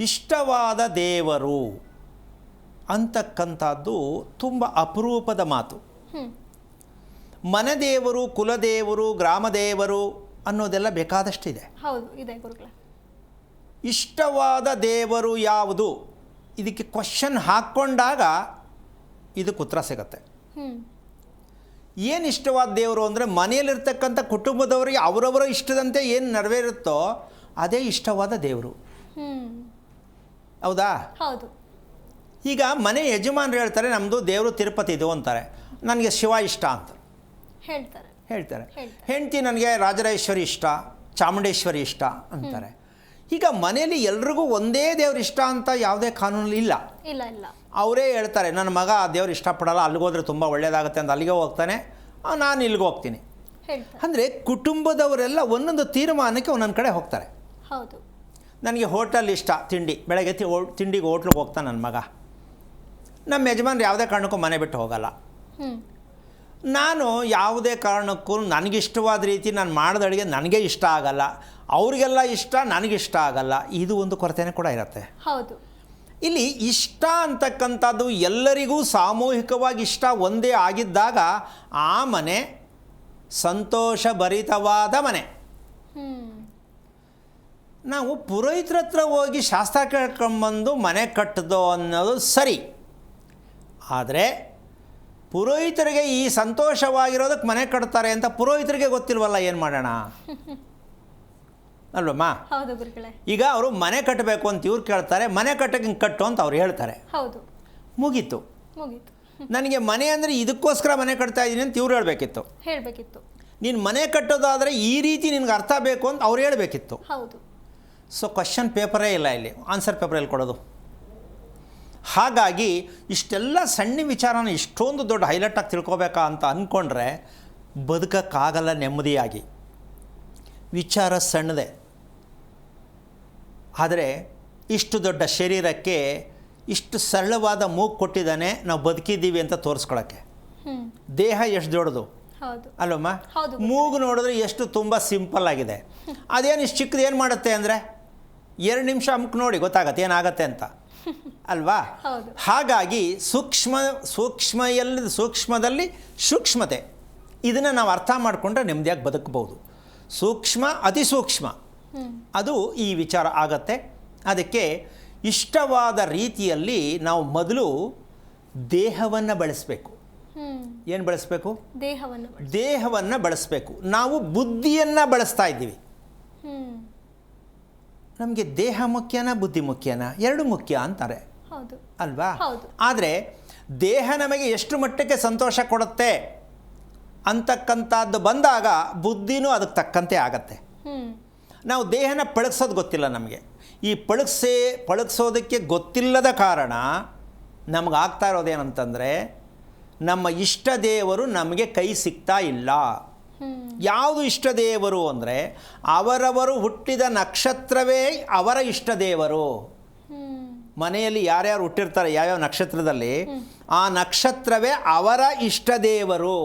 ಇಷ್ಟವಾದ ದೇವರು ಅಂತಕ್ಕಂಥದ್ದು ತುಂಬ ಅಪರೂಪದ ಮಾತು. ಮನೆ ದೇವರು, ಕುಲದೇವರು, ಗ್ರಾಮದೇವರು ಅನ್ನೋದೆಲ್ಲ ಬೇಕಾದಷ್ಟಿದೆ. ಹೌದು, ಇದೆ ಗುರುಗಳೇ. ಇಷ್ಟವಾದ ದೇವರು ಯಾವುದು? ಇದಕ್ಕೆ ಕ್ವಶನ್ ಹಾಕ್ಕೊಂಡಾಗ ಇದಕ್ಕೆ ಉತ್ತರ ಸಿಗುತ್ತೆ. ಏನು ಇಷ್ಟವಾದ ದೇವರು ಅಂದರೆ ಮನೆಯಲ್ಲಿರ್ತಕ್ಕಂಥ ಕುಟುಂಬದವರಿಗೆ ಅವರವರ ಇಷ್ಟದಂತೆ ಏನು ನೆರವೇರುತ್ತೋ ಅದೇ ಇಷ್ಟವಾದ ದೇವರು. ಹೌದಾ? ಹೌದು. ಈಗ ಮನೆ ಯಜಮಾನರು ಹೇಳ್ತಾರೆ ನಮ್ಮದು ದೇವರು ತಿರುಪತಿ ಇದು ಅಂತಾರೆ, ನನಗೆ ಶಿವ ಇಷ್ಟ ಅಂತ ಹೇಳ್ತಾರೆ. ಹೆಂಡತಿ ನನಗೆ ರಾಜರಾಜೇಶ್ವರಿ ಇಷ್ಟ, ಚಾಮುಂಡೇಶ್ವರಿ ಇಷ್ಟ ಅಂತಾರೆ. ಈಗ ಮನೆಯಲ್ಲಿ ಎಲ್ರಿಗೂ ಒಂದೇ ದೇವ್ರು ಇಷ್ಟ ಅಂತ ಯಾವುದೇ ಕಾನೂನಲ್ಲಿ ಇಲ್ಲ. ಅವರೇ ಹೇಳ್ತಾರೆ ನನ್ನ ಮಗ ಆ ದೇವ್ರು ಇಷ್ಟಪಡಲ್ಲ, ಅಲ್ಲಿಗೋದ್ರೆ ತುಂಬ ಒಳ್ಳೆಯದಾಗುತ್ತೆ ಅಂತ ಅಲ್ಲಿಗೆ ಹೋಗ್ತಾನೆ, ನಾನು ಇಲ್ಲಿಗೆ ಹೋಗ್ತೀನಿ. ಅಂದರೆ ಕುಟುಂಬದವರೆಲ್ಲ ಒಂದೊಂದು ತೀರ್ಮಾನಕ್ಕೆ ಒಂದೊಂದು ಕಡೆ ಹೋಗ್ತಾರೆ. ಹೌದು. ನನಗೆ ಹೋಟೆಲ್ ಇಷ್ಟ, ತಿಂಡಿ, ಬೆಳಗ್ಗೆ ತಿಂಡಿಗೆ ಹೋಟ್ಲಿಗೆ ಹೋಗ್ತಾನೆ ನನ್ನ ಮಗ. ನಮ್ಮ ಯಜಮಾನ್ರು ಯಾವುದೇ ಕಾರಣಕ್ಕೂ ಮನೆ ಬಿಟ್ಟು ಹೋಗಲ್ಲ. ನಾನು ಯಾವುದೇ ಕಾರಣಕ್ಕೂ ನನಗಿಷ್ಟವಾದ ರೀತಿ ನಾನು ಮಾಡಿದ ಅಡುಗೆ ನನಗೆ ಇಷ್ಟ ಆಗಲ್ಲ, ಅವ್ರಿಗೆಲ್ಲ ಇಷ್ಟ, ನನಗಿಷ್ಟ ಆಗಲ್ಲ. ಇದು ಒಂದು ಕೊರತೆನೇ ಕೂಡ ಇರುತ್ತೆ. ಹೌದು. ಇಲ್ಲಿ ಇಷ್ಟ ಅಂತಕ್ಕಂಥದ್ದು ಎಲ್ಲರಿಗೂ ಸಾಮೂಹಿಕವಾಗಿ ಇಷ್ಟ ಒಂದೇ ಆಗಿದ್ದಾಗ ಆ ಮನೆ ಸಂತೋಷಭರಿತವಾದ ಮನೆ. ನಾವು ಪುರೋಹಿತರ ಹತ್ರ ಹೋಗಿ ಶಾಸ್ತ್ರ ಕೇಳ್ಕೊಂಬಂದು ಮನೆ ಕಟ್ಟದೋ ಅನ್ನೋದು ಸರಿ. ಆದರೆ ಪುರೋಹಿತರಿಗೆ ಈ ಸಂತೋಷವಾಗಿರೋದಕ್ಕೆ ಮನೆ ಕಟ್ತಾರೆ ಅಂತ ಪುರೋಹಿತರಿಗೆ ಗೊತ್ತಿಲ್ವಲ್ಲ, ಏನು ಮಾಡೋಣ ಅಲ್ವಮ್ಮ? ಹೌದು ಗುರುಗಳೇ. ಈಗ ಅವರು ಮನೆ ಕಟ್ಟಬೇಕು ಅಂತ ಇವ್ರು ಕೇಳ್ತಾರೆ, ಮನೆ ಕಟ್ಟಕ್ಕೆ ಹಿಂಗೆ ಕಟ್ಟು ಅಂತ ಅವ್ರು ಹೇಳ್ತಾರೆ. ಹೌದು. ಮುಗೀತು. ನನಗೆ ಮನೆ ಅಂದರೆ ಇದಕ್ಕೋಸ್ಕರ ಮನೆ ಕಟ್ತಾ ಇದ್ದೀನಿ ಅಂತ ಇವ್ರು ಹೇಳಬೇಕಿತ್ತು. ನೀನು ಮನೆ ಕಟ್ಟೋದಾದರೆ ಈ ರೀತಿ ನಿನ್ಗೆ ಅರ್ಥ ಬೇಕು ಅಂತ ಅವ್ರು ಹೇಳಬೇಕಿತ್ತು. ಹೌದು. ಸೊ ಕ್ವಶನ್ ಪೇಪರೇ ಇಲ್ಲ, ಇಲ್ಲಿ ಆನ್ಸರ್ ಪೇಪರ್ ಎಲ್ಲಿ ಕೊಡೋದು? ಹಾಗಾಗಿ ಇಷ್ಟೆಲ್ಲ ಸಣ್ಣ ವಿಚಾರನ ಇಷ್ಟೊಂದು ದೊಡ್ಡ ಹೈಲೈಟಾಗಿ ತಿಳ್ಕೊಬೇಕಾ ಅಂತ ಅಂದ್ಕೊಂಡ್ರೆ ಬದುಕೋಕ್ಕಾಗಲ್ಲ ನೆಮ್ಮದಿಯಾಗಿ. ವಿಚಾರ ಸಣ್ಣದೆ, ಆದರೆ ಇಷ್ಟು ದೊಡ್ಡ ಶರೀರಕ್ಕೆ ಇಷ್ಟು ಸರಳವಾದ ಮೂಗು ಕೊಟ್ಟಿದ್ದಾನೆ ನಾವು ಬದುಕಿದ್ದೀವಿ ಅಂತ ತೋರಿಸ್ಕೊಳ್ಳೋಕ್ಕೆ. ದೇಹ ಎಷ್ಟು ದೊಡ್ಡದು ಅಲ್ಲಮ್ಮ? ಮೂಗು ನೋಡಿದ್ರೆ ಎಷ್ಟು ತುಂಬ ಸಿಂಪಲ್ ಆಗಿದೆ. ಅದೇನು ಇಷ್ಟು ಚಿಕ್ಕದು ಏನು ಮಾಡುತ್ತೆ ಅಂದರೆ 2 ನಿಮಿಷ ಅಮ್ಕ್ ನೋಡಿ ಗೊತ್ತಾಗತ್ತೆ ಏನಾಗತ್ತೆ ಅಂತ ಅಲ್ವಾ? ಹಾಗಾಗಿ ಸೂಕ್ಷ್ಮದಲ್ಲಿ ಸೂಕ್ಷ್ಮತೆ, ಇದನ್ನು ನಾವು ಅರ್ಥ ಮಾಡಿಕೊಂಡ್ರೆ ನೆಮ್ಮದಿಯಾಗಿ ಬದುಕಬಹುದು. ಸೂಕ್ಷ್ಮ ಅತಿ ಸೂಕ್ಷ್ಮ ಅದು ಈ ವಿಚಾರ ಆಗತ್ತೆ. ಅದಕ್ಕೆ ಇಷ್ಟವಾದ ರೀತಿಯಲ್ಲಿ ನಾವು ಮೊದಲು ದೇಹವನ್ನು ಬಳಸಬೇಕು. ಏನು ಬಳಸಬೇಕು? ದೇಹವನ್ನು ಬಳಸಬೇಕು. ನಾವು ಬುದ್ಧಿಯನ್ನು ಬಳಸ್ತಾ ಇದ್ದೀವಿ. ನಮಗೆ ದೇಹ ಮುಖ್ಯನಾ ಬುದ್ಧಿ ಮುಖ್ಯನಾ? ಎರಡು ಮುಖ್ಯ ಅಂತಾರೆ ಅಲ್ವಾ? ಆದರೆ ದೇಹ ನಮಗೆ ಎಷ್ಟು ಮಟ್ಟಕ್ಕೆ ಸಂತೋಷ ಕೊಡುತ್ತೆ ಅಂತಕ್ಕಂಥದ್ದು ಬಂದಾಗ ಬುದ್ಧಿನೂ ಅದಕ್ಕೆ ತಕ್ಕಂತೆ ಆಗತ್ತೆ. ನಾವು ದೇಹನ ಪಳಗ್ಸೋದು ಗೊತ್ತಿಲ್ಲ ನಮಗೆ. ಈ ಪಳಗ್ಸೋದಕ್ಕೆ ಗೊತ್ತಿಲ್ಲದ ಕಾರಣ ನಮಗಾಗ್ತಾ ಇರೋದೇನಂತಂದರೆ ನಮ್ಮ ಇಷ್ಟ ದೇವರು ನಮಗೆ ಕೈ ಸಿಗ್ತಾ ಇಲ್ಲ. ಯಾವುದು ಇಷ್ಟ ದೇವರು ಅಂದರೆ ಅವರವರು ಹುಟ್ಟಿದ ನಕ್ಷತ್ರವೇ ಅವರ ಇಷ್ಟ ದೇವರು. ಮನೆಯಲ್ಲಿ ಯಾರ್ಯಾರು ಹುಟ್ಟಿರ್ತಾರೆ ಯಾವ್ಯಾವ ನಕ್ಷತ್ರದಲ್ಲಿ ಆ ನಕ್ಷತ್ರವೇ ಅವರ ಇಷ್ಟ ದೇವರು.